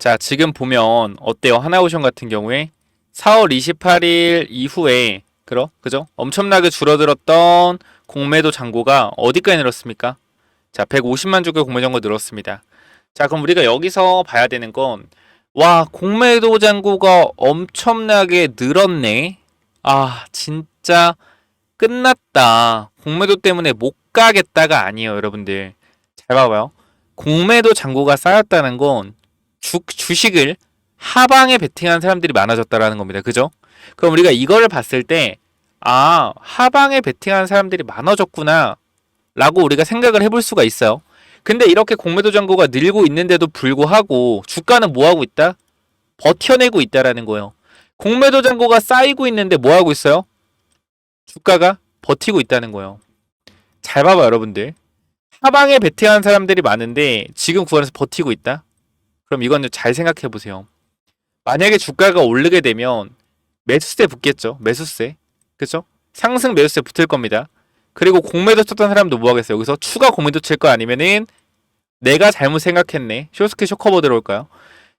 자, 지금 보면 어때요? 하나오션 같은 경우에 4월 28일 이후에 그죠? 엄청나게 줄어들었던 공매도 잔고가 어디까지 늘었습니까? 자, 150만 주의 공매 잔고 늘었습니다. 자, 그럼 우리가 여기서 봐야 되는 건 와, 공매도 잔고가 엄청나게 늘었네. 아, 진짜 끝났다. 공매도 때문에 못 가겠다가 아니에요, 여러분들. 잘 봐봐요. 공매도 잔고가 쌓였다는 건 주식을 하방에 베팅한 사람들이 많아졌다라는 겁니다. 그죠? 그럼 우리가 이거를 봤을 때, 아, 하방에 베팅한 사람들이 많아졌구나. 라고 우리가 생각을 해볼 수가 있어요. 근데 이렇게 공매도 잔고가 늘고 있는데도 불구하고 주가는 뭐 하고 있다? 버텨내고 있다라는 거예요. 공매도 잔고가 쌓이고 있는데 뭐 하고 있어요? 주가가 버티고 있다는 거예요. 잘 봐봐, 여러분들. 하방에 베팅한 사람들이 많은데 지금 구간에서 버티고 있다? 그럼 이건 잘 생각해 보세요. 만약에 주가가 오르게 되면 매수세 붙겠죠. 매수세. 그죠? 상승 매수세 붙을 겁니다. 그리고 공매도 쳤던 사람도 뭐 하겠어요? 여기서 추가 공매도 칠 거 아니면은 내가 잘못 생각했네. 쇼스키 쇼커버 들어올까요?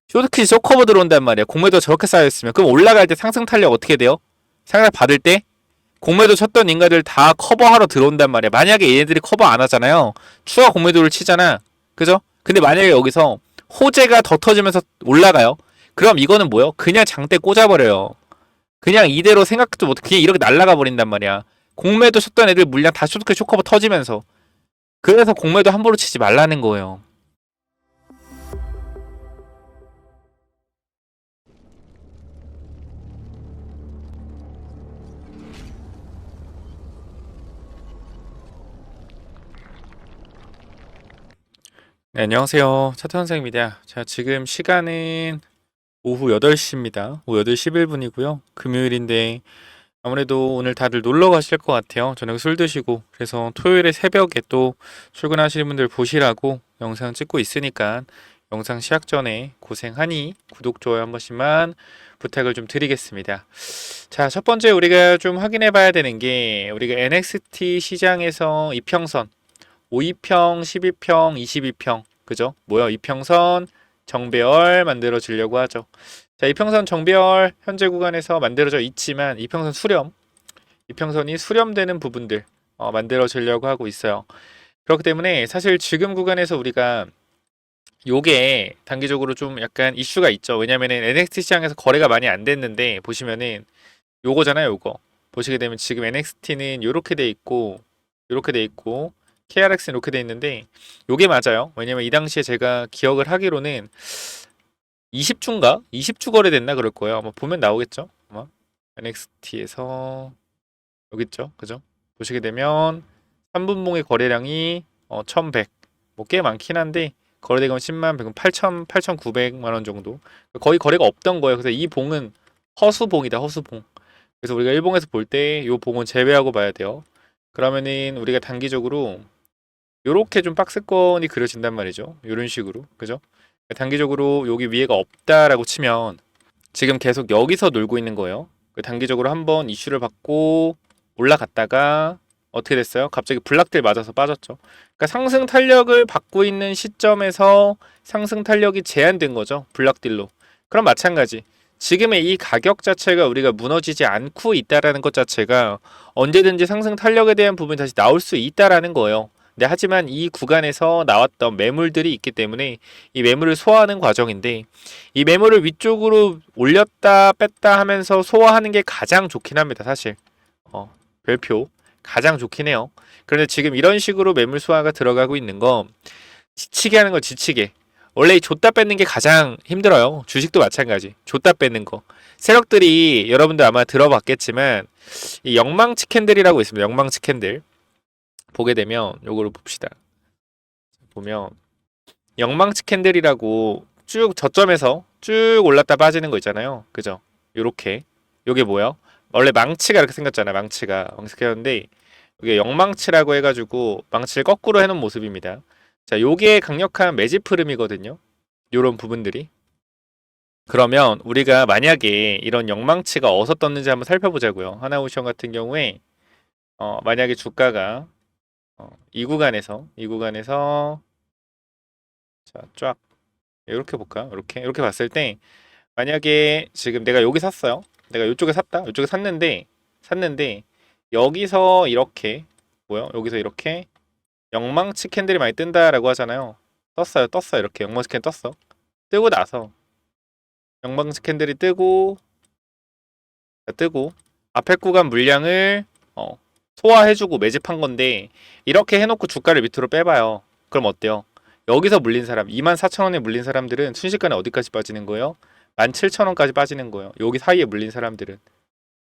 쇼스키 쇼커버 들어온단 말이야. 공매도 저렇게 쌓여있으면. 그럼 올라갈 때 상승 탄력 어떻게 돼요? 상승 받을 때 공매도 쳤던 인가들 다 커버하러 들어온단 말이야. 만약에 얘네들이 커버 안 하잖아요. 추가 공매도를 치잖아. 그죠? 근데 만약에 여기서 호재가 더 터지면서 올라가요. 그럼 이거는 뭐요? 그냥 장대 꽂아버려요. 그냥 이대로 생각도 못해. 그냥 이렇게 날아가 버린단 말이야. 공매도 쳤던 애들 물량 다 쇼트컷 쇼커버 터지면서. 그래서 공매도 함부로 치지 말라는 거예요. 네, 안녕하세요. 차태현생입니다. 자, 지금 시간은 오후 8시입니다. 오후 8시 11분이고요. 금요일인데 아무래도 오늘 다들 놀러 가실 것 같아요. 저녁 술 드시고. 그래서 토요일에 새벽에 또 출근하시는 분들 보시라고 영상 찍고 있으니까 영상 시작 전에 고생하니 구독, 좋아요 한 번씩만 부탁을 좀 드리겠습니다. 자, 첫 번째 우리가 좀 확인해 봐야 되는 게 우리가 NXT 시장에서 이평선 5이평, 12평, 22평 그죠? 뭐요? 이평선 정배열 만들어 주려고 하죠. 자, 이평선 정배열 현재 구간에서 만들어져 있지만 이평선 수렴, 이평선이 수렴되는 부분들 만들어 주려고 하고 있어요. 그렇기 때문에 사실 지금 구간에서 우리가 요게 단기적으로 좀 약간 이슈가 있죠. 왜냐면은 NXT 시장에서 거래가 많이 안 됐는데 보시면은 요거잖아요, 요거. 보시게 되면 지금 NXT는 요렇게 돼 있고 요렇게 돼 있고 KRX는 이렇게 돼 있는데 요게 맞아요. 왜냐면 이 당시에 제가 기억을 하기로는 20주인가? 20주 거래됐나 그럴 거예요. 아마 보면 나오겠죠. 아마 NXT에서 여기 있죠. 그죠? 보시게 되면 3분봉의 거래량이 1100. 뭐 꽤 많긴 한데 거래대금 10만 100은 8,900만 원 정도. 거의 거래가 없던 거예요. 그래서 이 봉은 허수봉이다. 허수봉. 그래서 우리가 일봉에서 볼 때 이 봉은 제외하고 봐야 돼요. 그러면은 우리가 단기적으로 요렇게 좀 박스권이 그려진단 말이죠. 요런 식으로. 그죠? 단기적으로 여기 위에가 없다라고 치면 지금 계속 여기서 놀고 있는 거예요. 단기적으로 한번 이슈를 받고 올라갔다가 어떻게 됐어요? 갑자기 블락들 맞아서 빠졌죠. 그러니까 상승 탄력을 받고 있는 시점에서 상승 탄력이 제한된 거죠. 블락딜로. 그럼 마찬가지. 지금의 이 가격 자체가 우리가 무너지지 않고 있다라는 것 자체가 언제든지 상승 탄력에 대한 부분이 다시 나올 수 있다라는 거예요. 네, 하지만 이 구간에서 나왔던 매물들이 있기 때문에 이 매물을 소화하는 과정인데 이 매물을 위쪽으로 올렸다 뺐다 하면서 소화하는 게 가장 좋긴 합니다. 사실 별표 가장 좋긴 해요. 그런데 지금 이런 식으로 매물 소화가 들어가고 있는 거 지치게 하는 거 지치게 원래 이 줬다 뺏는 게 가장 힘들어요. 주식도 마찬가지. 줬다 뺏는 거. 세력들이 여러분들 아마 들어봤겠지만 이 영망치 캔들이라고 있습니다. 영망치 캔들. 보게 되면 요거를 봅시다. 보면 영망치 캔들이라고 쭉 저점에서 쭉 올랐다 빠지는 거 있잖아요. 그죠? 요렇게. 요게 뭐야? 원래 망치가 이렇게 생겼잖아. 망치가. 생겼는데 이게 영망치라고 해가지고 망치를 거꾸로 해놓은 모습입니다. 자, 요게 강력한 매집 흐름이거든요. 요런 부분들이. 그러면 우리가 만약에 이런 영망치가 어디서 떴는지 한번 살펴보자고요. 하나오션 같은 경우에 만약에 주가가 이 구간에서 자, 쫙 이렇게 볼까요? 이렇게 봤을 때 만약에 지금 내가 여기 샀어요. 내가 이쪽에 샀다. 이쪽에 샀는데 여기서 이렇게 뭐요? 여기서 이렇게 영망치 캔들이 많이 뜬다라고 하잖아요. 떴어요. 이렇게 영망치 캔 떴어. 뜨고 나서 영망치 캔들이 뜨고 앞에 구간 물량을 소화해주고 매집한 건데 이렇게 해놓고 주가를 밑으로 빼봐요. 그럼 어때요? 여기서 물린 사람 24,000원에 물린 사람들은 순식간에 어디까지 빠지는 거예요? 17,000원까지 빠지는 거예요. 여기 사이에 물린 사람들은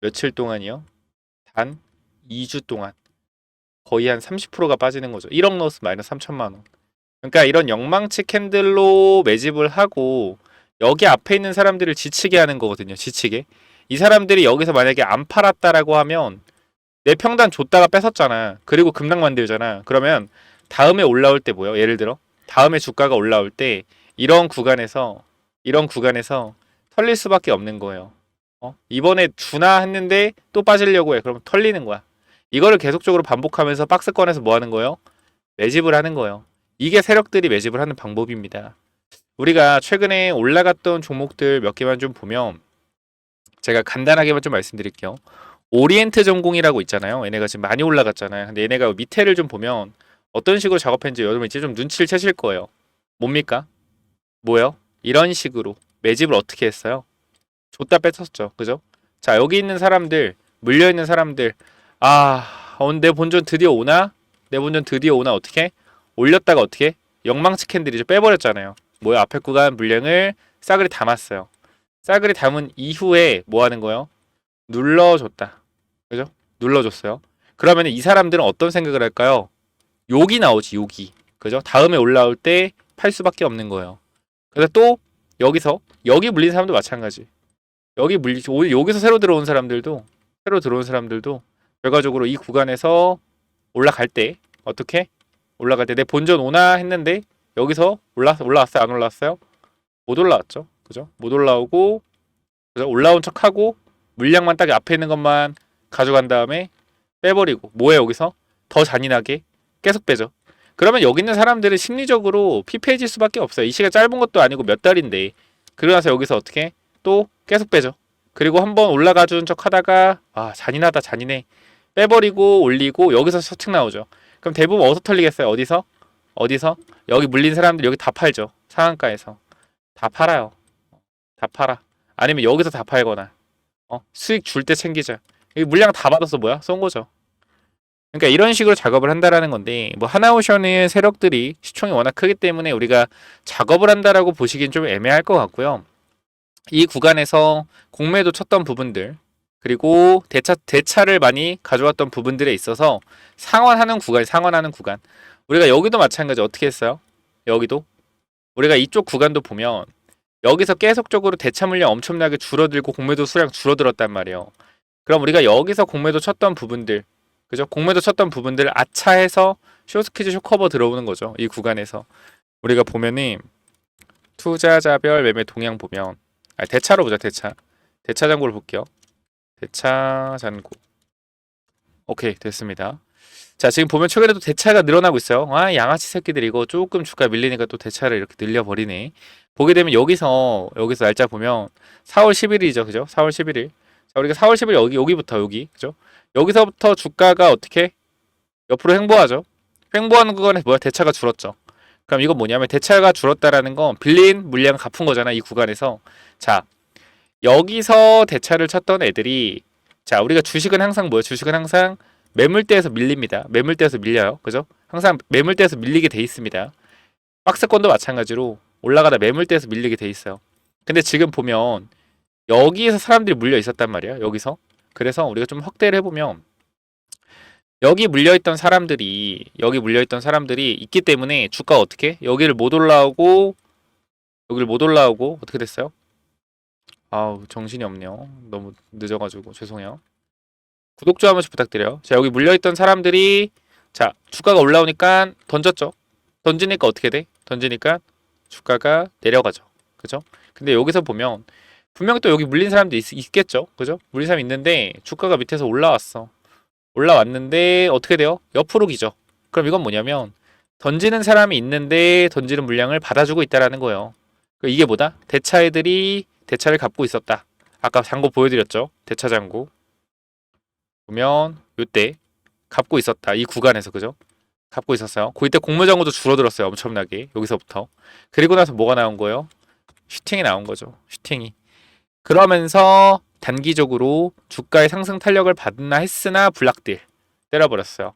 며칠 동안이요? 단 2주 동안 거의 한 30%가 빠지는 거죠. 1억 넣었으면 마이너스 3천만 원. 그러니까 이런 영망치 캔들로 매집을 하고 여기 앞에 있는 사람들을 지치게 하는 거거든요. 지치게. 이 사람들이 여기서 만약에 안 팔았다라고 하면 내 평단 줬다가 뺏었잖아. 그리고 급락 만들잖아. 그러면 다음에 올라올 때 뭐예요? 예를 들어 다음에 주가가 올라올 때 이런 구간에서 털릴 수밖에 없는 거예요. 이번에 주나 했는데 또 빠지려고 해. 그러면 털리는 거야. 이거를 계속적으로 반복하면서 박스권에서 뭐 하는 거예요? 매집을 하는 거예요. 이게 세력들이 매집을 하는 방법입니다. 우리가 최근에 올라갔던 종목들 몇 개만 좀 보면 제가 간단하게만 좀 말씀드릴게요. 오리엔트 전공이라고 있잖아요. 얘네가 지금 많이 올라갔잖아요. 근데 얘네가 밑에를 좀 보면 어떤 식으로 작업했는지 여러분 이제 좀 눈치를 채실 거예요. 뭡니까? 뭐요? 이런 식으로 매집을 어떻게 했어요? 줬다 뺐었죠. 그죠? 자, 여기 있는 사람들, 물려있는 사람들, 내 본전 드디어 오나? 내 본전 드디어 오나? 어떻게? 올렸다가 어떻게? 영망치 캔들이죠. 빼버렸잖아요. 뭐야? 앞에 구간 물량을 싸그리 담았어요. 싸그리 담은 이후에 뭐 하는 거예요? 눌러줬다. 그죠? 눌러줬어요. 그러면 이 사람들은 어떤 생각을 할까요? 욕이 나오지, 욕이. 그죠? 다음에 올라올 때 팔 수밖에 없는 거예요. 그래서 또 여기 물린 사람도 마찬가지. 여기서 새로 들어온 사람들도 결과적으로 이 구간에서 올라갈 때 어떻게? 올라갈 때 내 본전 오나 했는데 여기서 올라왔어요? 안 올라왔어요? 못 올라왔죠. 그죠? 못 올라오고 그죠? 올라온 척하고 물량만 딱 앞에 있는 것만 가져간 다음에 빼버리고 뭐해 여기서? 더 잔인하게 계속 빼죠. 그러면 여기 있는 사람들은 심리적으로 피폐해질 수밖에 없어요. 이 시간 짧은 것도 아니고 몇 달인데 그러고 나서 여기서 어떻게? 또 계속 빼죠. 그리고 한번 올라가 주는 척 하다가 잔인하다 잔인해 빼버리고 올리고 여기서 서측 나오죠. 그럼 대부분 어디서 털리겠어요? 어디서? 여기 물린 사람들 여기 다 팔죠. 상한가에서 다 팔아요. 다 팔아. 아니면 여기서 다 팔거나 수익 줄 때 챙기자. 여기 물량 다 받아서 뭐야? 쏜 거죠. 그러니까 이런 식으로 작업을 한다라는 건데 뭐 하나오션의 세력들이 시총이 워낙 크기 때문에 우리가 작업을 한다라고 보시긴 좀 애매할 것 같고요. 이 구간에서 공매도 쳤던 부분들 그리고 대차를 많이 가져왔던 부분들에 있어서 상환하는 구간 우리가 여기도 마찬가지 어떻게 했어요? 여기도 우리가 이쪽 구간도 보면 여기서 계속적으로 대차 물량 엄청나게 줄어들고 공매도 수량 줄어들었단 말이에요. 그럼 우리가 여기서 공매도 쳤던 부분들 그죠? 공매도 쳤던 부분들 아차해서 쇼스퀴즈 쇼커버 들어오는 거죠. 이 구간에서 우리가 보면은 투자자별 매매 동향 보면 대차로 보자. 대차 잔고를 볼게요. 대차 잔고 오케이 됐습니다. 자 지금 보면 최근에도 대차가 늘어나고 있어요. 양아치 새끼들 이거 조금 주가 밀리니까 또 대차를 이렇게 늘려버리네. 보게 되면 여기서 날짜 보면 4월 11일이죠. 그죠? 4월 11일. 자 우리가 4월 10일 여기부터 여기 그죠? 여기서부터 주가가 어떻게 옆으로 횡보하죠. 횡보하는 구간에 뭐야? 대차가 줄었죠. 그럼 이건 뭐냐면 대차가 줄었다라는 건 빌린 물량을 갚은 거잖아. 이 구간에서. 자 여기서 대차를 쳤던 애들이 자 우리가 주식은 항상 뭐예요? 주식은 항상 매물대에서 밀립니다. 매물대에서 밀려요. 그죠? 항상 매물대에서 밀리게 돼 있습니다. 박스권도 마찬가지로 올라가다 매물대에서 밀리게 돼 있어요. 근데 지금 보면 여기에서 사람들이 물려 있었단 말이야. 여기서. 그래서 우리가 좀 확대를 해보면 여기 물려있던 사람들이 있기 때문에 주가가 어떻게? 여기를 못 올라오고 어떻게 됐어요? 정신이 없네요. 너무 늦어가지고 죄송해요. 구독 좀 한 번씩 부탁드려요. 자 여기 물려있던 사람들이 자 주가가 올라오니까 던졌죠. 던지니까 어떻게 돼? 던지니까 주가가 내려가죠. 그죠? 근데 여기서 보면 분명히 또 여기 물린 사람도 있겠죠. 그죠? 물린 사람이 있는데 주가가 밑에서 올라왔는데 어떻게 돼요? 옆으로 기죠. 그럼 이건 뭐냐면 던지는 사람이 있는데 던지는 물량을 받아주고 있다라는 거예요. 이게 뭐다? 대차애들이 대차를 갖고 있었다. 아까 잔고 보여드렸죠? 대차 잔고. 보면 요때 갖고 있었다. 이 구간에서 그죠? 갖고 있었어요. 그때 공모장고도 줄어들었어요. 엄청나게. 여기서부터. 그리고 나서 뭐가 나온 거예요? 슈팅이 나온 거죠. 슈팅이. 그러면서 단기적으로 주가의 상승 탄력을 받나 했으나 블락딜 때려버렸어요.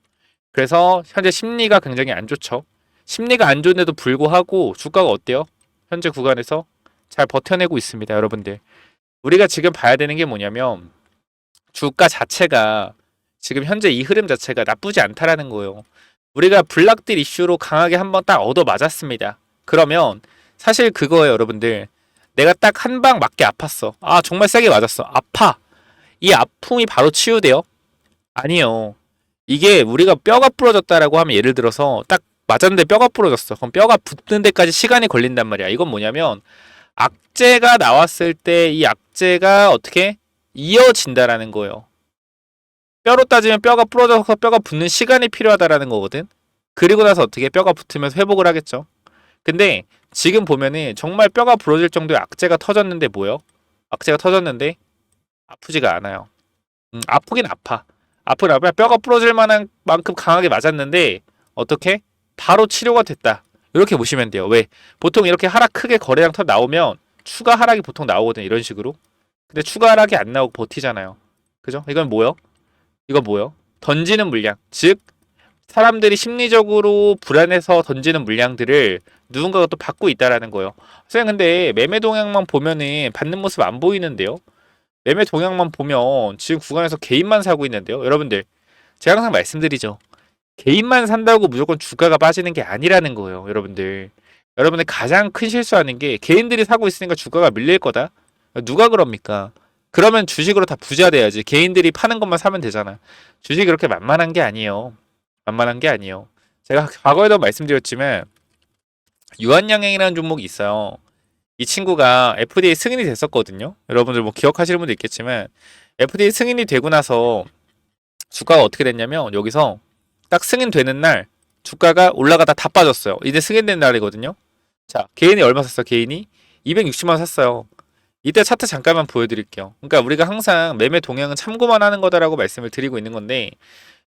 그래서 현재 심리가 굉장히 안 좋죠. 심리가 안 좋은데도 불구하고 주가가 어때요? 현재 구간에서 잘 버텨내고 있습니다. 여러분들. 우리가 지금 봐야 되는 게 뭐냐면 주가 자체가 지금 현재 이 흐름 자체가 나쁘지 않다라는 거예요. 우리가 블락딜 이슈로 강하게 한번 딱 얻어 맞았습니다. 그러면 사실 그거예요, 여러분들. 내가 딱 한 방 맞게 아팠어. 아, 정말 세게 맞았어. 아파. 이 아픔이 바로 치유돼요? 아니요. 이게 우리가 뼈가 부러졌다라고 하면 예를 들어서 딱 맞았는데 뼈가 부러졌어. 그럼 뼈가 붙는 데까지 시간이 걸린단 말이야. 이건 뭐냐면 악재가 나왔을 때 이 악재가 어떻게 이어진다라는 거예요. 뼈로 따지면 뼈가 부러져서 뼈가 붙는 시간이 필요하다라는 거거든. 그리고 나서 어떻게 뼈가 붙으면서 회복을 하겠죠. 근데 지금 보면은 정말 뼈가 부러질 정도의 악재가 터졌는데 뭐요? 악재가 터졌는데 아프지가 않아요. 아프긴 아파. 아프긴 아파. 뼈가 부러질 만한 만큼 강하게 맞았는데 어떻게? 바로 치료가 됐다. 이렇게 보시면 돼요. 왜? 보통 이렇게 하락 크게 거래량 터 나오면 추가 하락이 보통 나오거든. 이런 식으로. 근데 추가 하락이 안 나오고 버티잖아요. 그죠? 이건 뭐요? 이거 뭐요? 던지는 물량. 즉 사람들이 심리적으로 불안해서 던지는 물량들을 누군가가 또 받고 있다라는 거예요. 선생님 근데 매매 동향만 보면은 받는 모습 안 보이는데요? 매매 동향만 보면 지금 구간에서 개인만 사고 있는데요. 여러분들 제가 항상 말씀드리죠. 개인만 산다고 무조건 주가가 빠지는 게 아니라는 거예요. 여러분들 가장 큰 실수하는 게 개인들이 사고 있으니까 주가가 밀릴 거다. 누가 그럽니까? 그러면 주식으로 다 부자 돼야지. 개인들이 파는 것만 사면 되잖아. 주식이 그렇게 만만한 게 아니에요. 만만한 게 아니에요. 제가 과거에도 말씀드렸지만 유한양행이라는 종목이 있어요. 이 친구가 FDA 승인이 됐었거든요. 여러분들 뭐 기억하시는 분도 있겠지만 FDA 승인이 되고 나서 주가가 어떻게 됐냐면 여기서 딱 승인되는 날 주가가 올라가다 다 빠졌어요. 이제 승인된 날이거든요. 자, 개인이 얼마 샀어? 개인이 260만 원 샀어요. 이때 차트 잠깐만 보여드릴게요. 그러니까 우리가 항상 매매 동향은 참고만 하는 거다라고 말씀을 드리고 있는 건데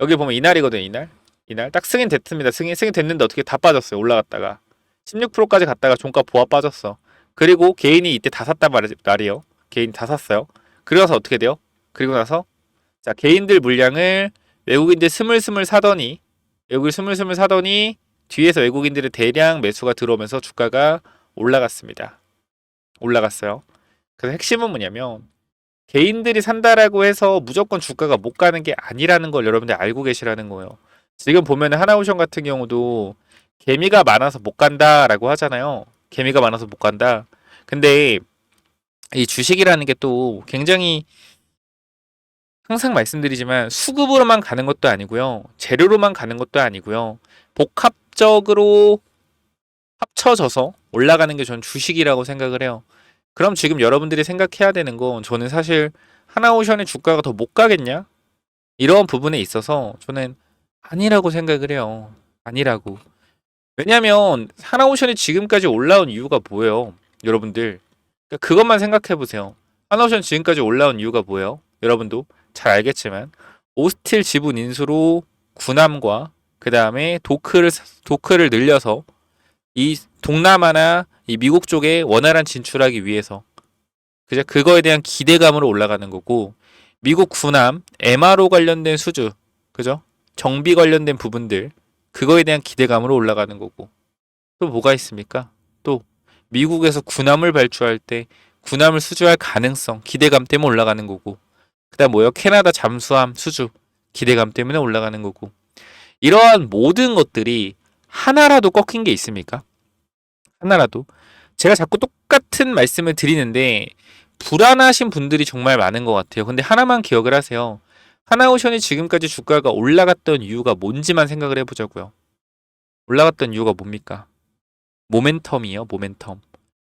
여기 보면 이날이거든요. 이날 딱 승인됐습니다. 승인됐는데 어떻게 다 빠졌어요. 올라갔다가 16%까지 갔다가 종가 보합 빠졌어. 그리고 개인이 이때 다 샀단 말이에요. 개인이 다 샀어요. 그리고 나서 어떻게 돼요? 그리고 나서 자 개인들 물량을 외국인들 스물스물 사더니 뒤에서 외국인들의 대량 매수가 들어오면서 주가가 올라갔습니다. 올라갔어요. 그래서 핵심은 뭐냐면 개인들이 산다라고 해서 무조건 주가가 못 가는 게 아니라는 걸 여러분들 알고 계시라는 거예요. 지금 보면 하나오션 같은 경우도 개미가 많아서 못 간다라고 하잖아요. 개미가 많아서 못 간다. 근데 이 주식이라는 게 또 굉장히 항상 말씀드리지만 수급으로만 가는 것도 아니고요. 재료로만 가는 것도 아니고요. 복합적으로 합쳐져서 올라가는 게 전 주식이라고 생각을 해요. 그럼 지금 여러분들이 생각해야 되는 건 저는 사실 하나오션의 주가가 더 못 가겠냐? 이런 부분에 있어서 저는 아니라고 생각을 해요. 아니라고. 왜냐면 하나오션이 지금까지 올라온 이유가 뭐예요? 여러분들. 그러니까 그것만 생각해 보세요. 하나오션 지금까지 올라온 이유가 뭐예요? 여러분도 잘 알겠지만 오스틸 지분 인수로 군함과 그 다음에 도크를 늘려서 이 동남아나 이 미국 쪽에 원활한 진출하기 위해서 그죠? 그거에 대한 기대감으로 올라가는 거고 미국 군함, MRO 관련된 수주, 그죠? 정비 관련된 부분들 그거에 대한 기대감으로 올라가는 거고 또 뭐가 있습니까? 또 미국에서 군함을 발주할 때 군함을 수주할 가능성, 기대감 때문에 올라가는 거고 그다음 뭐요? 캐나다 잠수함 수주 기대감 때문에 올라가는 거고 이러한 모든 것들이 하나라도 꺾인 게 있습니까? 하나라도 제가 자꾸 똑같은 말씀을 드리는데 불안하신 분들이 정말 많은 것 같아요. 근데 하나만 기억을 하세요. 하나오션이 지금까지 주가가 올라갔던 이유가 뭔지만 생각을 해보자고요. 올라갔던 이유가 뭡니까? 모멘텀이에요.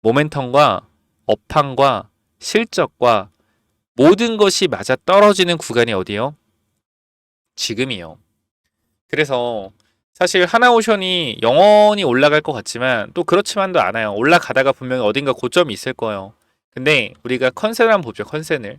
모멘텀과 업황과 실적과 모든 것이 맞아 떨어지는 구간이 어디예요? 지금이요. 그래서 사실 하나오션이 영원히 올라갈 것 같지만 또 그렇지만도 않아요. 올라가다가 분명히 어딘가 고점이 있을 거예요. 근데 우리가 컨센을 한번 보죠. 컨센을.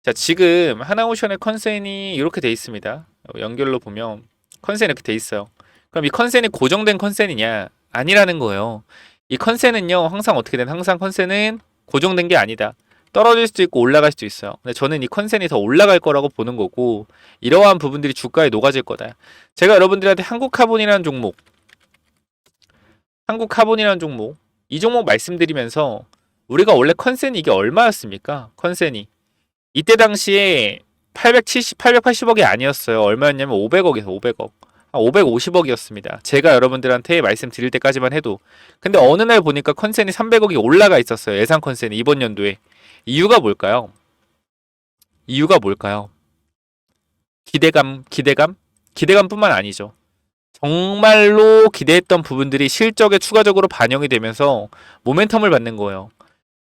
자, 지금 하나오션의 컨센이 이렇게 돼 있습니다. 연결로 보면 컨센 이렇게 돼 있어요. 그럼 이 컨센이 고정된 컨센이냐? 아니라는 거예요. 이 컨센은요, 항상 어떻게 된? 항상 컨센은 고정된 게 아니다. 떨어질 수도 있고 올라갈 수도 있어요. 근데 저는 이 컨센이 더 올라갈 거라고 보는 거고, 이러한 부분들이 주가에 녹아질 거다. 제가 여러분들한테 한국카본이라는 종목, 이 종목 말씀드리면서 우리가 원래 컨센이 이게 얼마였습니까? 컨센이 이때 당시에 870, 880억이 아니었어요. 얼마였냐면 500억에서 500억. 550억이었습니다. 제가 여러분들한테 말씀드릴 때까지만 해도. 근데 어느 날 보니까 컨센이 300억이 올라가 있었어요. 예상 컨센이 이번 연도에. 이유가 뭘까요? 이유가 뭘까요? 기대감뿐만 아니죠. 정말로 기대했던 부분들이 실적에 추가적으로 반영이 되면서 모멘텀을 받는 거예요.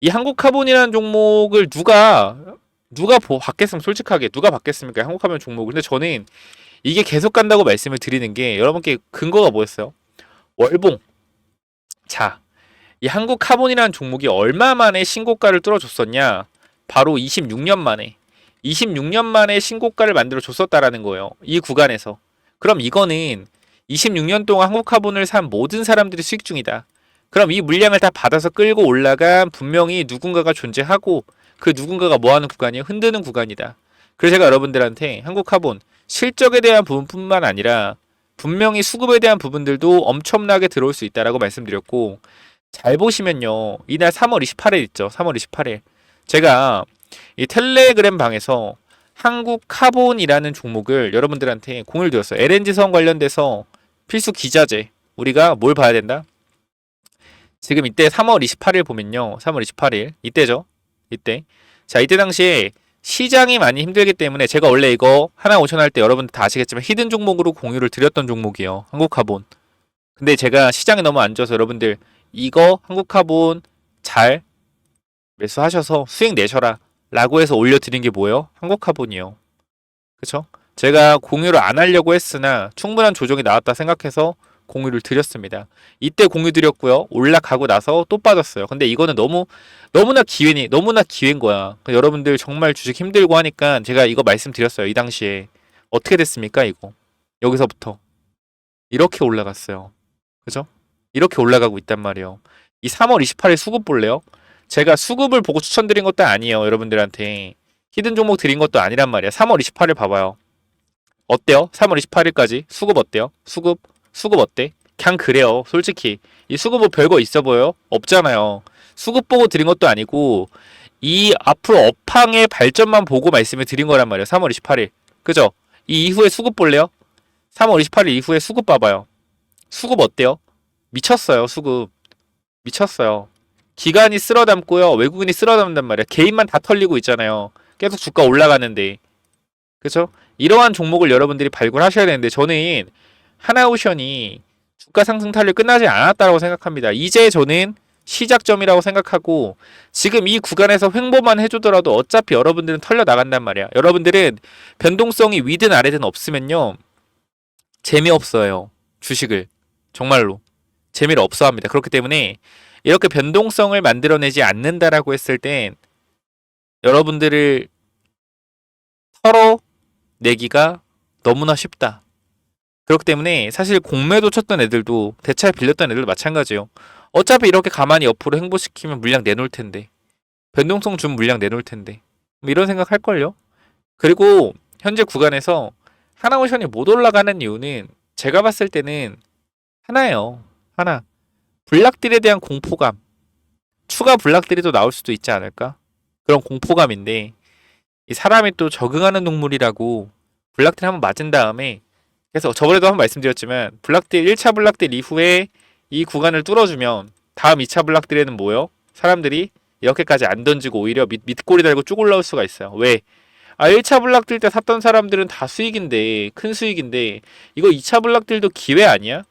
이 한국카본이라는 종목을 받겠으면 솔직하게 누가 받겠습니까? 한국카본 종목을. 근데 저는 이게 계속 간다고 말씀을 드리는 게 여러분께 근거가 뭐였어요? 월봉. 자, 이 한국카본이라는 종목이 얼마 만에 신고가를 뚫어줬었냐? 바로 26년 만에. 26년 만에 신고가를 만들어 줬었다라는 거예요. 이 구간에서. 그럼 이거는 26년 동안 한국카본을 산 모든 사람들이 수익 중이다. 그럼 이 물량을 다 받아서 끌고 올라간 분명히 누군가가 존재하고 그 누군가가 뭐하는 구간이에요? 흔드는 구간이다. 그래서 제가 여러분들한테 한국카본 실적에 대한 부분뿐만 아니라 분명히 수급에 대한 부분들도 엄청나게 들어올 수 있다라고 말씀드렸고, 잘 보시면요. 이날 3월 28일 있죠. 3월 28일. 제가 이 텔레그램 방에서 한국카본이라는 종목을 여러분들한테 공유를 드렸어요. LNG선 관련돼서 필수 기자재. 우리가 뭘 봐야 된다? 지금 이때 3월 28일 보면요. 3월 28일. 이때죠. 이때. 자, 이때 당시에 시장이 많이 힘들기 때문에 제가 원래 이거 하나 오션 할 때 여러분들 다 아시겠지만 히든 종목으로 공유를 드렸던 종목이에요. 한국카본. 근데 제가 시장이 너무 안 좋아서 여러분들 이거 한국카본 잘 매수하셔서 수익 내셔라 라고 해서 올려드린 게 뭐예요? 한국카본이요. 그쵸? 제가 공유를 안 하려고 했으나 충분한 조정이 나왔다 생각해서 공유를 드렸습니다. 이때 공유 드렸고요. 올라가고 나서 또 빠졌어요. 근데 이거는 너무나 기회인 거야. 여러분들 정말 주식 힘들고 하니까 제가 이거 말씀드렸어요. 이 당시에. 어떻게 됐습니까, 이거? 여기서부터. 이렇게 올라갔어요. 그죠? 이렇게 올라가고 있단 말이에요. 이 3월 28일 수급 볼래요? 제가 수급을 보고 추천드린 것도 아니에요. 여러분들한테. 히든 종목 드린 것도 아니란 말이야. 3월 28일 봐봐요. 어때요? 3월 28일까지 수급 어때요? 수급 어때? 그냥 그래요. 솔직히 이 수급 뭐 별거 있어 보여요? 없잖아요. 수급 보고 드린 것도 아니고 이 앞으로 업황의 발전만 보고 말씀을 드린 거란 말이에요. 3월 28일. 그죠? 이 이후에 수급 볼래요? 3월 28일 이후에 수급 봐봐요. 수급 어때요? 미쳤어요. 수급. 미쳤어요. 기관이 쓸어담고요. 외국인이 쓸어담는단 말이야. 개인만 다 털리고 있잖아요. 계속 주가 올라가는데. 그죠? 이러한 종목을 여러분들이 발굴하셔야 되는데 저는 하나오션이 주가 상승 탄력이 끝나지 않았다고 생각합니다. 이제 저는 시작점이라고 생각하고 지금 이 구간에서 횡보만 해주더라도 어차피 여러분들은 털려 나간단 말이야. 여러분들은 변동성이 위든 아래든 없으면요. 재미없어요. 주식을. 정말로. 재미를 없어합니다. 그렇기 때문에 이렇게 변동성을 만들어내지 않는다라고 했을 땐 여러분들을 털어내기가 너무나 쉽다. 그렇기 때문에 사실 공매도 쳤던 애들도 대차에 빌렸던 애들도 마찬가지예요. 어차피 이렇게 가만히 옆으로 횡보시키면 물량 내놓을 텐데. 변동성 준 물량 내놓을 텐데. 뭐 이런 생각 할걸요? 그리고 현재 구간에서 하나오션이 못 올라가는 이유는 제가 봤을 때는 하나예요. 하나. 블락딜에 대한 공포감. 추가 블락딜이 또 나올 수도 있지 않을까? 그런 공포감인데 이 사람이 또 적응하는 동물이라고 블락딜 한번 맞은 다음에 그래서 저번에도 한번 말씀드렸지만 블락딜 1차 블락딜 이후에 이 구간을 뚫어주면 다음 2차 블락딜에는 뭐요? 사람들이 이렇게까지 안 던지고 오히려 밑꼬리 달고 쭉 올라올 수가 있어요. 왜? 1차 블락딜 때 샀던 사람들은 다 수익인데 큰 수익인데 이거 2차 블락딜도 기회 아니야?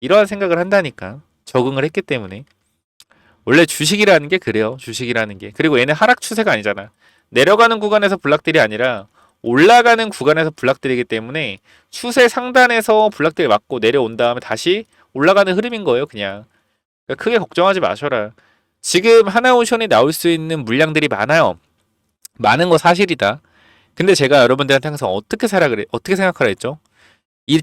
이러한 생각을 한다니까. 적응을 했기 때문에. 원래 주식이라는 게 그래요. 주식이라는 게. 그리고 얘는 하락 추세가 아니잖아. 내려가는 구간에서 블락딜이 아니라 올라가는 구간에서 블락들이기 때문에 추세 상단에서 블락들이 맞고 내려온 다음에 다시 올라가는 흐름인 거예요, 그냥. 그러니까 크게 걱정하지 마셔라. 지금 하나오션이 나올 수 있는 물량들이 많아요. 많은 거 사실이다. 근데 제가 여러분들한테 항상 어떻게 생각하라 했죠?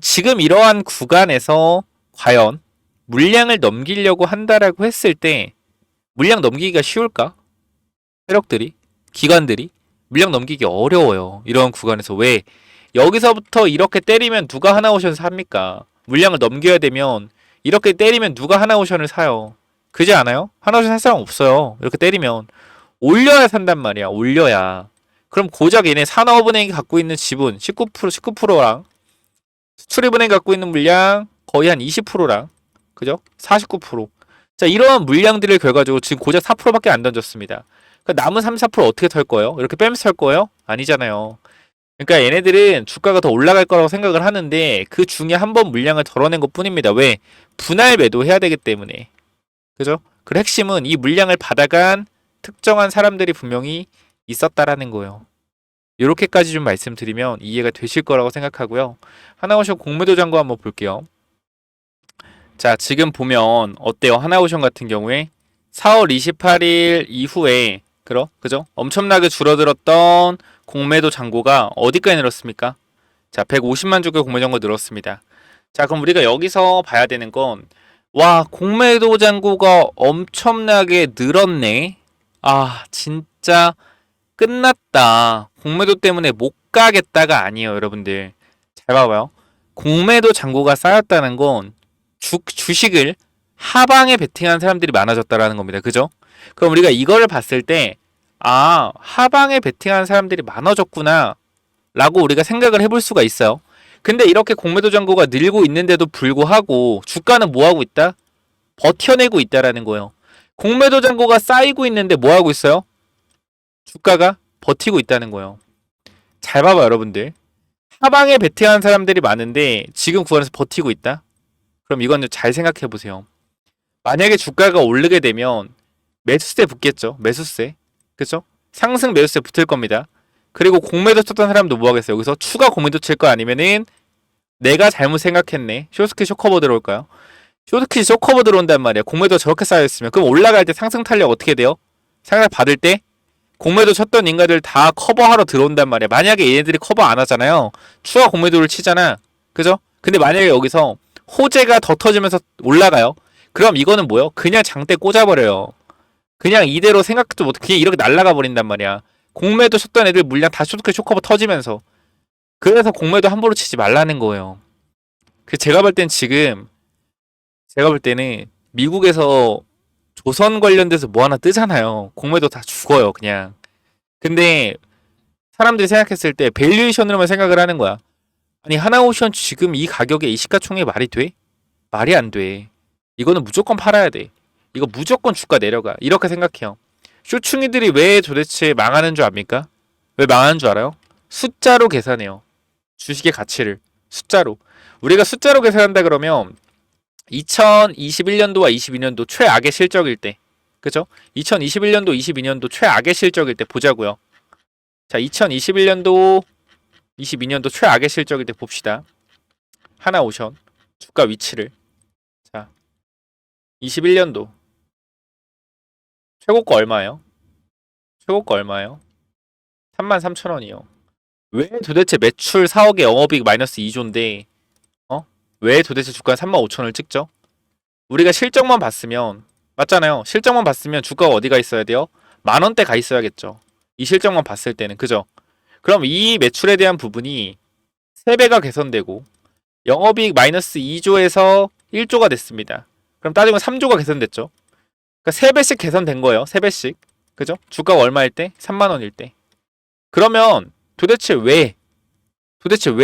지금 이러한 구간에서 과연 물량을 넘기려고 한다라고 했을 때 물량 넘기기가 쉬울까? 세력들이, 기관들이 물량 넘기기 어려워요. 이런 구간에서. 왜? 여기서부터 이렇게 때리면 누가 하나오션 삽니까? 물량을 넘겨야 되면 이렇게 때리면 누가 하나오션을 사요? 그지 않아요? 하나오션 살 사람 없어요. 이렇게 때리면 올려야 산단 말이야. 올려야. 그럼 고작 얘네 산업은행이 갖고 있는 지분 19%랑 수출입은행이 갖고 있는 물량 거의 한 20%랑 그죠? 49%. 자, 이러한 물량들을 결과적으로 지금 고작 4%밖에 안 던졌습니다. 그러니까 남은 3, 4% 어떻게 털 거예요? 이렇게 빼면서 털 거예요? 아니잖아요. 그러니까 얘네들은 주가가 더 올라갈 거라고 생각을 하는데 그 중에 한 번 물량을 덜어낸 것 뿐입니다. 왜? 분할 매도해야 되기 때문에. 그죠? 그 핵심은 이 물량을 받아간 특정한 사람들이 분명히 있었다라는 거예요. 이렇게까지 좀 말씀드리면 이해가 되실 거라고 생각하고요. 하나오션 공매도 잔고 한번 볼게요. 자, 지금 보면 어때요? 하나오션 같은 경우에 4월 28일 이후에 그죠? 엄청나게 줄어들었던 공매도 잔고가 어디까지 늘었습니까? 자, 150만 주의 공매도 잔고 늘었습니다. 자, 그럼 우리가 여기서 봐야 되는 건 와, 공매도 잔고가 엄청나게 늘었네. 아, 진짜 끝났다. 공매도 때문에 못 가겠다가 아니에요, 여러분들. 잘 봐봐요. 공매도 잔고가 쌓였다는 건 주식을 하방에 베팅한 사람들이 많아졌다라는 겁니다. 그죠? 그럼 우리가 이거를 봤을 때, 아, 하방에 베팅한 사람들이 많아졌구나. 라고 우리가 생각을 해볼 수가 있어요. 근데 이렇게 공매도 잔고가 늘고 있는데도 불구하고 주가는 뭐 하고 있다? 버텨내고 있다라는 거예요. 공매도 잔고가 쌓이고 있는데 뭐 하고 있어요? 주가가 버티고 있다는 거예요. 잘 봐봐, 여러분들. 하방에 베팅한 사람들이 많은데 지금 구간에서 버티고 있다? 그럼 이건 잘 생각해 보세요. 만약에 주가가 오르게 되면 매수세 붙겠죠. 매수세. 그죠? 상승 매수세 붙을 겁니다. 그리고 공매도 쳤던 사람도 뭐 하겠어요? 여기서 추가 공매도 칠 거 아니면은 내가 잘못 생각했네. 숏스퀴 쇼커버 들어올까요? 숏스퀴 쇼커버 들어온단 말이야. 공매도 저렇게 쌓여있으면. 그럼 올라갈 때 상승 탄력 어떻게 돼요? 상승 받을 때 공매도 쳤던 인가들 다 커버하러 들어온단 말이야. 만약에 얘네들이 커버 안 하잖아요. 추가 공매도를 치잖아. 그죠? 근데 만약에 여기서 호재가 더 터지면서 올라가요. 그럼 이거는 뭐예요? 그냥 장대 꽂아버려요. 그냥 이대로 생각도 못해. 그냥 이렇게 날아가 버린단 말이야. 공매도 쳤던 애들 물량 다 숏스퀴 쇼커버 터지면서. 그래서 공매도 함부로 치지 말라는 거예요. 제가 볼 때는 미국에서 조선 관련돼서 뭐 하나 뜨잖아요. 공매도 다 죽어요, 그냥. 근데 사람들이 생각했을 때 밸류에이션으로만 생각을 하는 거야. 아니, 하나오션 지금 이 가격에 이 시가총액 말이 돼? 말이 안 돼. 이거는 무조건 팔아야 돼. 이거 무조건 주가 내려가. 이렇게 생각해요. 쇼충이들이 왜 도대체 망하는 줄 압니까? 왜 망하는 줄 알아요? 숫자로 계산해요. 주식의 가치를. 숫자로. 우리가 숫자로 계산한다 그러면 2021년도와 22년도 최악의 실적일 때, 그죠? 2021년도, 22년도 최악의 실적일 때 보자고요. 자, 2021년도, 22년도 최악의 실적일 때 봅시다. 하나오션 주가 위치를. 자, 21년도 최고가 얼마예요? 최고가 얼마예요? 33,000원이요. 왜 도대체 매출 4억에 영업이익 마이너스 2조인데 왜 도대체 주가가 35,000원을 찍죠? 우리가 실적만 봤으면 맞잖아요. 실적만 봤으면 주가가 어디가 있어야 돼요? 만원대 가 있어야겠죠. 이 실적만 봤을 때는. 그죠? 그럼 이 매출에 대한 부분이 3배가 개선되고 영업이익 마이너스 2조에서 1조가 됐습니다. 그럼 따지면 3조가 개선됐죠. 그러니까 3배씩 개선된 거예요. 3배씩. 그죠? 주가가 얼마일 때? 3만원일 때. 그러면 도대체 왜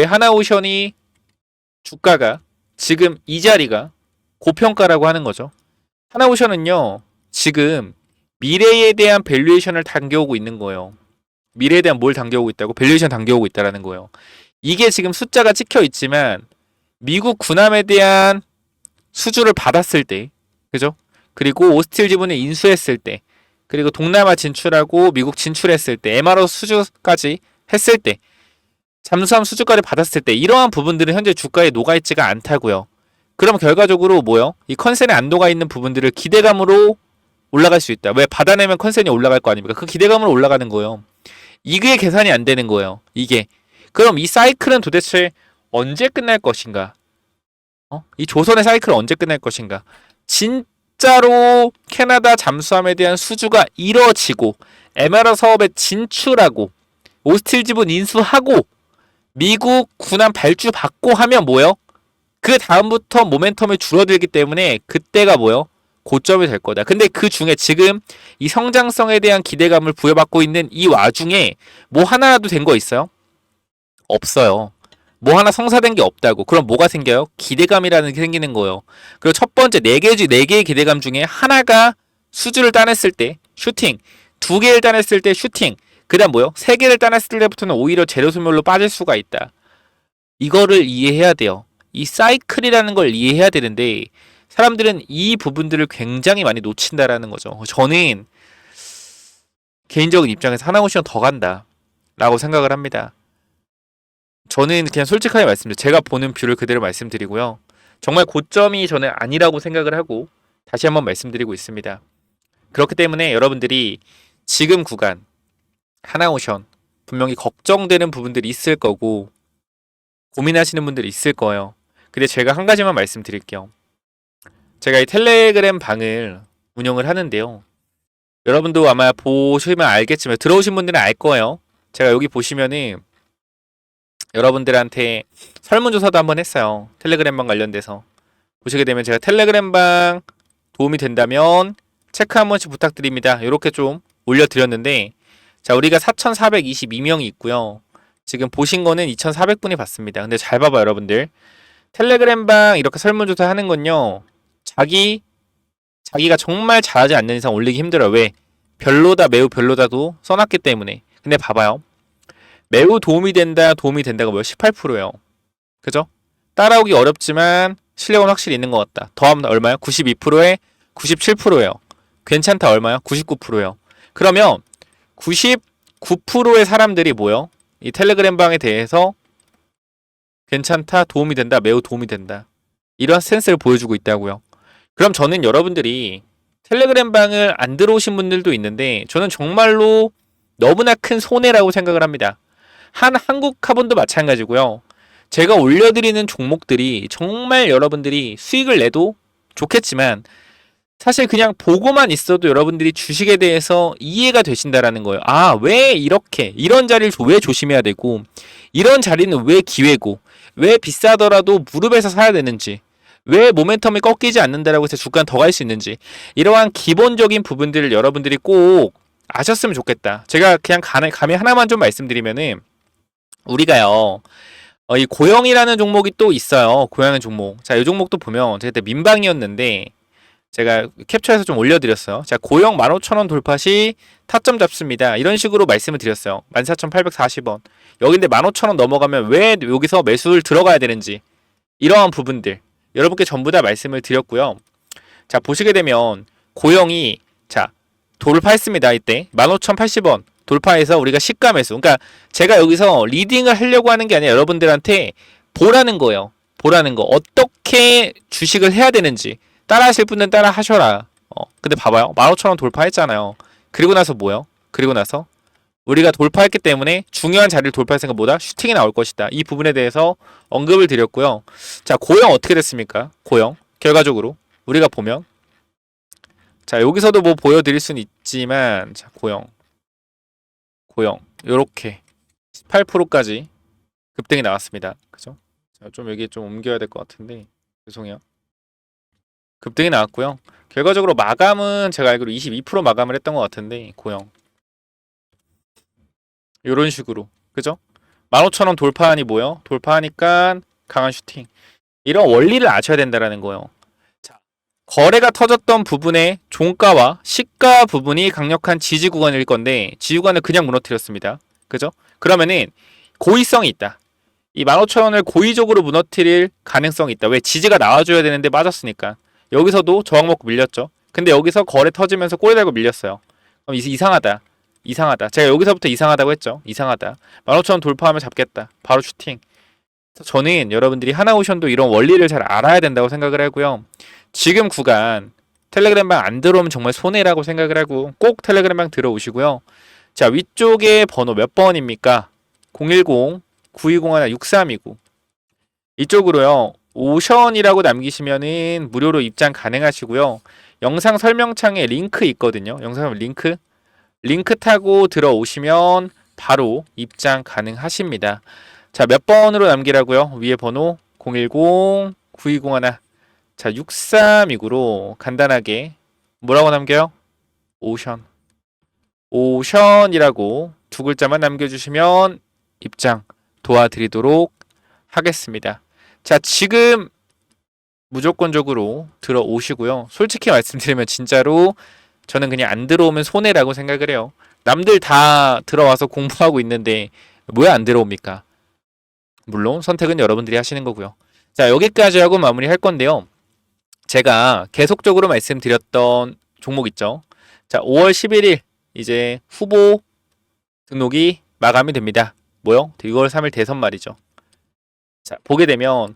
하나오션이 주가가 지금 이 자리가 고평가라고 하는 거죠. 하나오션은요, 지금 미래에 대한 밸류에이션을 당겨오고 있는 거예요. 미래에 대한 뭘 당겨오고 있다고? 밸류에이션 당겨오고 있다라는 거예요. 이게 지금 숫자가 찍혀 있지만 미국 군함에 대한 수주를 받았을 때, 그죠? 그리고 오스틸 지분을 인수했을 때, 그리고 동남아 진출하고 미국 진출했을 때, MRO 수주까지 했을 때, 잠수함 수주가를 받았을 때 이러한 부분들은 현재 주가에 녹아있지가 않다고요. 그럼 결과적으로 뭐요? 이 컨센에 안 녹아있는 부분들을 기대감으로 올라갈 수 있다. 왜? 받아내면 컨센이 올라갈 거 아닙니까? 그 기대감으로 올라가는 거예요. 이게 계산이 안 되는 거예요. 이게. 그럼 이 사이클은 도대체 언제 끝날 것인가? 이 조선의 사이클은 언제 끝날 것인가? 진짜로 캐나다 잠수함에 대한 수주가 이뤄지고 MLR 사업에 진출하고 오스틸 지분 인수하고 미국 군함 발주 받고 하면 뭐요? 그 다음부터 모멘텀이 줄어들기 때문에 그때가 뭐요? 고점이 될 거다. 근데 그 중에 지금 이 성장성에 대한 기대감을 부여받고 있는 이 와중에 뭐 하나라도 된 거 있어요? 없어요. 뭐 하나 성사된 게 없다고. 그럼 뭐가 생겨요? 기대감이라는 게 생기는 거예요. 그리고 첫 번째 네 개의 기대감 중에 하나가 수주를 따냈을 때 슈팅, 두 개를 따냈을 때 슈팅, 그다음 뭐요? 세 개를 따냈을 때부터는 오히려 재료 소멸로 빠질 수가 있다. 이거를 이해해야 돼요. 이 사이클이라는 걸 이해해야 되는데 사람들은 이 부분들을 굉장히 많이 놓친다라는 거죠. 저는 개인적인 입장에서 하나오션 더 간다 라고 생각을 합니다. 저는 그냥 솔직하게 말씀드려요. 제가 보는 뷰를 그대로 말씀드리고요. 정말 고점이 저는 아니라고 생각을 하고 다시 한번 말씀드리고 있습니다. 그렇기 때문에 여러분들이 지금 구간 하나오션 분명히 걱정되는 부분들이 있을 거고 고민하시는 분들이 있을 거예요. 근데 제가 한 가지만 말씀드릴게요. 제가 이 텔레그램 방을 운영을 하는데요. 여러분도 아마 보시면 알겠지만 들어오신 분들은 알 거예요. 제가 여기 보시면은 여러분들한테 설문조사도 한번 했어요. 텔레그램방 관련돼서. 보시게 되면 제가 텔레그램방 도움이 된다면 체크 한 번씩 부탁드립니다. 이렇게 좀 올려드렸는데 자 우리가 4,422명이 있고요. 지금 보신 거는 2,400분이 봤습니다. 근데 잘 봐봐 여러분들. 텔레그램방 이렇게 설문조사 하는 건요. 자기가 정말 잘하지 않는 이상 올리기 힘들어요. 왜? 별로다 매우 별로다도 써놨기 때문에. 근데 봐봐요. 매우 도움이 된다가 뭐야? 18%예요. 그죠? 따라오기 어렵지만 실력은 확실히 있는 것 같다. 더하면 얼마요? 92%에 97%예요. 괜찮다 얼마요? 99%예요. 그러면 99%의 사람들이 뭐요? 이 텔레그램 방에 대해서 괜찮다, 도움이 된다, 매우 도움이 된다. 이런 센스를 보여주고 있다고요. 그럼 저는 여러분들이 텔레그램 방을 안 들어오신 분들도 있는데 저는 정말로 너무나 큰 손해라고 생각을 합니다. 한국 카본도 마찬가지고요. 제가 올려드리는 종목들이 정말 여러분들이 수익을 내도 좋겠지만 사실 그냥 보고만 있어도 여러분들이 주식에 대해서 이해가 되신다라는 거예요. 아, 왜 이렇게 이런 자리를 왜 조심해야 되고 이런 자리는 왜 기회고 왜 비싸더라도 무릎에서 사야 되는지 왜 모멘텀이 꺾이지 않는다라고 해서 주가는 더 갈 수 있는지 이러한 기본적인 부분들을 여러분들이 꼭 아셨으면 좋겠다. 제가 그냥 감히 하나만 좀 말씀드리면은 우리가요 이 고영이라는 종목이 또 있어요. 고영의 종목. 자, 이 종목도 보면 제가 그때 민방이었는데 제가 캡처해서 좀 올려드렸어요. 자, 고영 15,000원 돌파 시 타점 잡습니다. 이런 식으로 말씀을 드렸어요. 14,840원. 여기인데 15,000원 넘어가면 왜 여기서 매수를 들어가야 되는지 이러한 부분들 여러분께 전부 다 말씀을 드렸고요. 자, 보시게 되면 고영이 자 돌파했습니다. 이때 15,080원 돌파해서 우리가 시가 매수. 그러니까 제가 여기서 리딩을 하려고 하는 게 아니라 여러분들한테 보라는 거예요. 보라는 거. 어떻게 주식을 해야 되는지. 따라 하실 분은 따라 하셔라. 근데 봐봐요. 15,000원 돌파했잖아요. 그리고 나서 뭐요? 그리고 나서 우리가 돌파했기 때문에 중요한 자리를 돌파했으니까 뭐다? 슈팅이 나올 것이다. 이 부분에 대해서 언급을 드렸고요. 자, 고영 어떻게 됐습니까? 고영. 결과적으로 우리가 보면 자, 여기서도 뭐 보여드릴 수는 있지만 자, 고영 요렇게 18%까지 급등이 나왔습니다. 그죠? 자, 좀 여기 좀 옮겨야 될 것 같은데 죄송해요. 급등이 나왔고요. 결과적으로 마감은 제가 알기로 22% 마감을 했던 것 같은데 고영 요런 식으로 그죠? 15,000원 돌파하니 뭐요? 돌파하니까 강한 슈팅 이런 원리를 아셔야 된다라는 거예요. 자, 거래가 터졌던 부분의 종가와 시가 부분이 강력한 지지 구간일 건데 지지 구간을 그냥 무너뜨렸습니다. 그죠? 그러면은 고의성이 있다. 이 15,000원을 고의적으로 무너뜨릴 가능성이 있다. 왜? 지지가 나와줘야 되는데 빠졌으니까. 여기서도 저항 먹고 밀렸죠. 근데 여기서 거래 터지면서 꼬리 달고 밀렸어요. 그럼 이상하다. 이상하다. 제가 여기서부터 이상하다고 했죠. 이상하다. 15,000원 돌파하면 잡겠다. 바로 슈팅. 저는 여러분들이 하나오션도 이런 원리를 잘 알아야 된다고 생각을 하고요. 지금 구간 텔레그램방 안 들어오면 정말 손해라고 생각을 하고 꼭 텔레그램방 들어오시고요. 자, 위쪽에 번호 몇 번입니까? 010-9201-6329 이쪽으로요. 오션이라고 남기시면은 무료로 입장 가능하시고요. 영상 설명창에 링크 있거든요. 영상 링크 타고 들어오시면 바로 입장 가능하십니다. 자, 몇 번으로 남기라고요? 위에 번호 010-9201 자, 6329로 간단하게 뭐라고 남겨요? 오션. 오션이라고 두 글자만 남겨주시면 입장 도와드리도록 하겠습니다. 자, 지금 무조건적으로 들어오시고요. 솔직히 말씀드리면 진짜로 저는 그냥 안 들어오면 손해라고 생각을 해요. 남들 다 들어와서 공부하고 있는데 왜 안 들어옵니까? 물론 선택은 여러분들이 하시는 거고요. 자, 여기까지 하고 마무리할 건데요. 제가 계속적으로 말씀드렸던 종목 있죠. 자, 5월 11일 이제 후보 등록이 마감이 됩니다. 뭐요? 6월 3일 대선 말이죠. 자, 보게 되면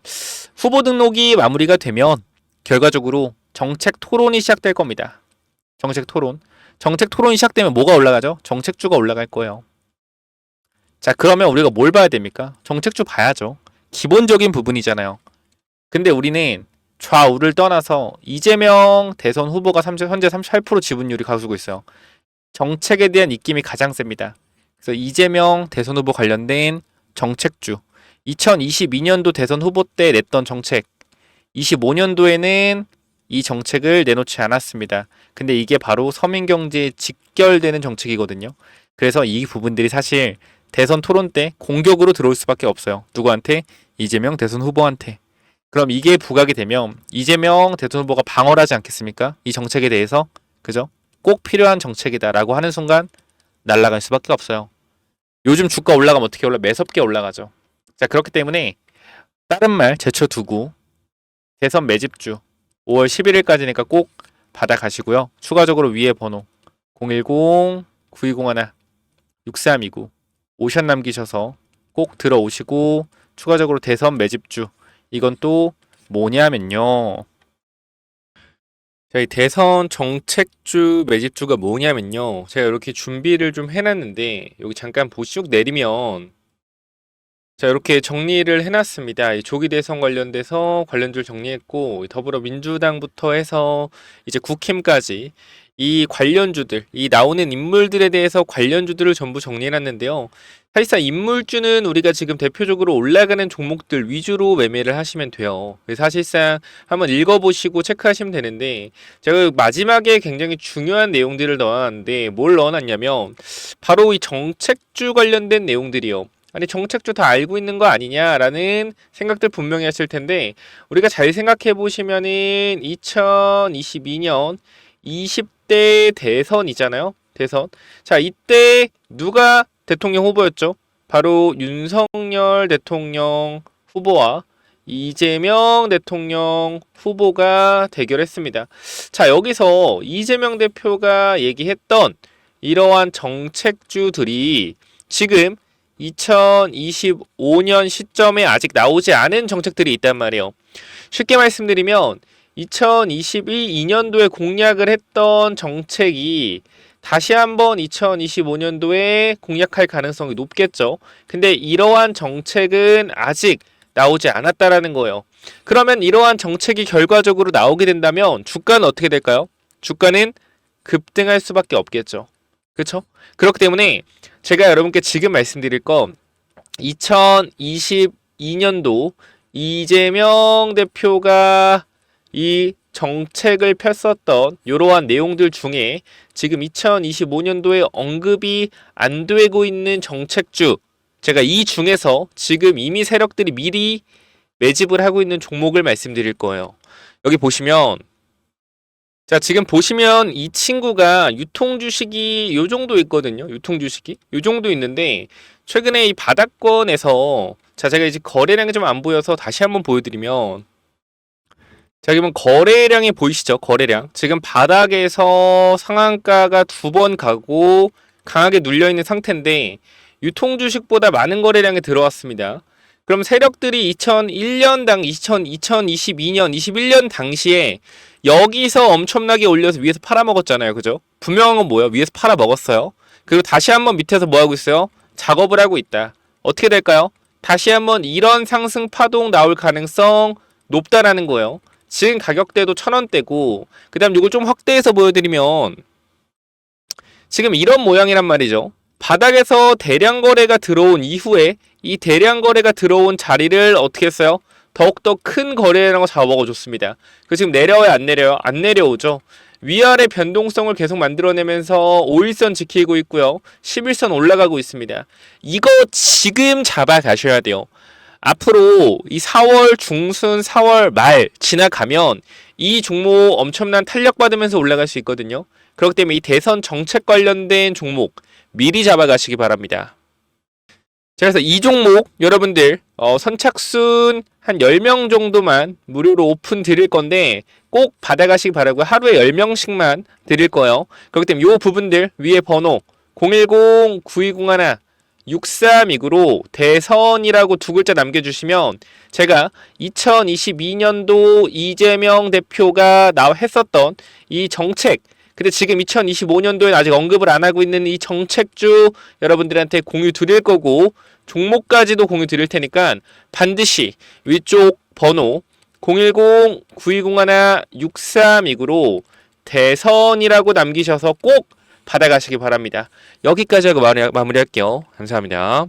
후보 등록이 마무리가 되면 결과적으로 정책 토론이 시작될 겁니다. 정책 토론이 시작되면 뭐가 올라가죠? 정책주가 올라갈 거예요. 자, 그러면 우리가 뭘 봐야 됩니까? 정책주 봐야죠. 기본적인 부분이잖아요. 근데 우리는 좌우를 떠나서 이재명 대선 후보가 현재 38% 지분율이 가지고 있어요. 정책에 대한 입김이 가장 셉니다. 그래서 이재명 대선 후보 관련된 정책주 2022년도 대선 후보 때 냈던 정책 25년도에는 이 정책을 내놓지 않았습니다. 근데 이게 바로 서민경제에 직결되는 정책이거든요. 그래서 이 부분들이 사실 대선 토론 때 공격으로 들어올 수밖에 없어요. 누구한테? 이재명 대선 후보한테. 그럼 이게 부각이 되면 이재명 대선 후보가 방어를 하지 않겠습니까? 이 정책에 대해서. 그죠? 꼭 필요한 정책이다라고 하는 순간 날아갈 수밖에 없어요. 요즘 주가 올라가면 어떻게 매섭게 올라가죠. 자, 그렇기 때문에 다른 말 제쳐두고 대선 매집주 5월 11일까지니까 꼭 받아가시고요. 추가적으로 위에 번호 010-9201-6329 오션 남기셔서 꼭 들어오시고 추가적으로 대선 매집주 이건 또 뭐냐면요. 저희 대선 정책주 매집주가 뭐냐면요. 제가 이렇게 준비를 좀 해놨는데 여기 잠깐 쭉 내리면 자, 이렇게 정리를 해놨습니다. 이 조기 대선 관련돼서 관련주를 정리했고 더불어민주당부터 해서 이제 국힘까지 이 관련주들, 이 나오는 인물들에 대해서 관련주들을 전부 정리해놨는데요. 사실상 인물주는 우리가 지금 대표적으로 올라가는 종목들 위주로 매매를 하시면 돼요. 사실상 한번 읽어보시고 체크하시면 되는데 제가 마지막에 굉장히 중요한 내용들을 넣어놨는데 뭘 넣어놨냐면 바로 이 정책주 관련된 내용들이요. 아니 정책주 다 알고 있는 거 아니냐라는 생각들 분명히 하실 텐데 우리가 잘 생각해 보시면은 2022년 20대 대선이잖아요. 대선. 자, 이때 누가 대통령 후보였죠? 바로 윤석열 대통령 후보와 이재명 대통령 후보가 대결했습니다. 자, 여기서 이재명 대표가 얘기했던 이러한 정책주들이 지금 2025년 시점에 아직 나오지 않은 정책들이 있단 말이에요. 쉽게 말씀드리면 2022년도에 공약을 했던 정책이 다시 한번 2025년도에 공약할 가능성이 높겠죠. 근데 이러한 정책은 아직 나오지 않았다라는 거예요. 그러면 이러한 정책이 결과적으로 나오게 된다면 주가는 어떻게 될까요? 주가는 급등할 수밖에 없겠죠. 그렇죠? 그렇기 때문에 제가 여러분께 지금 말씀드릴 건 2022년도 이재명 대표가 이 정책을 폈었던 이러한 내용들 중에 지금 2025년도에 언급이 안 되고 있는 정책주 제가 이 중에서 지금 이미 세력들이 미리 매집을 하고 있는 종목을 말씀드릴 거예요. 여기 보시면 자, 지금 보시면 이 친구가 유통주식이 요 정도 있거든요. 유통주식이 요 정도 있는데 최근에 이 바닥권에서 자, 제가 이제 거래량이 좀 안 보여서 다시 한번 보여드리면 자, 그러면 거래량이 보이시죠? 거래량 지금 바닥에서 상한가가 2번 가고 강하게 눌려있는 상태인데 유통 주식보다 많은 거래량이 들어왔습니다. 그럼 세력들이 2001년당 2022년, 21년 당시에 여기서 엄청나게 올려서 위에서 팔아먹었잖아요. 그죠? 분명한 건 뭐예요? 위에서 팔아먹었어요. 그리고 다시 한번 밑에서 뭐 하고 있어요? 작업을 하고 있다. 어떻게 될까요? 다시 한번 이런 상승 파동 나올 가능성 높다라는 거예요. 지금 가격대도 1,000원대고, 그 다음 이걸 좀 확대해서 보여드리면 지금 이런 모양이란 말이죠. 바닥에서 대량 거래가 들어온 이후에 이 대량 거래가 들어온 자리를 어떻게 했어요? 더욱더 큰 거래량을 잡아먹어줬습니다. 그 지금 내려와요, 안 내려요? 안 내려오죠. 위아래 변동성을 계속 만들어내면서 5일선 지키고 있고요. 11선 올라가고 있습니다. 이거 지금 잡아가셔야 돼요. 앞으로 이 4월 중순, 4월 말 지나가면 이 종목 엄청난 탄력받으면서 올라갈 수 있거든요. 그렇기 때문에 이 대선 정책 관련된 종목 미리 잡아가시기 바랍니다. 자, 그래서 이 종목 여러분들 선착순 한 10명 정도만 무료로 오픈 드릴 건데 꼭 받아가시기 바라고요. 하루에 10명씩만 드릴 거예요. 그렇기 때문에 이 부분들 위에 번호 010-9201-6329로 대선이라고 두 글자 남겨주시면 제가 2022년도 이재명 대표가 했었던 이 정책, 근데 지금 2025년도에 아직 언급을 안 하고 있는 이 정책주 여러분들한테 공유 드릴 거고 종목까지도 공유 드릴 테니까 반드시 위쪽 번호 010-9201-6329로 대선이라고 남기셔서 꼭 받아가시기 바랍니다. 여기까지 하고 마무리할게요. 감사합니다.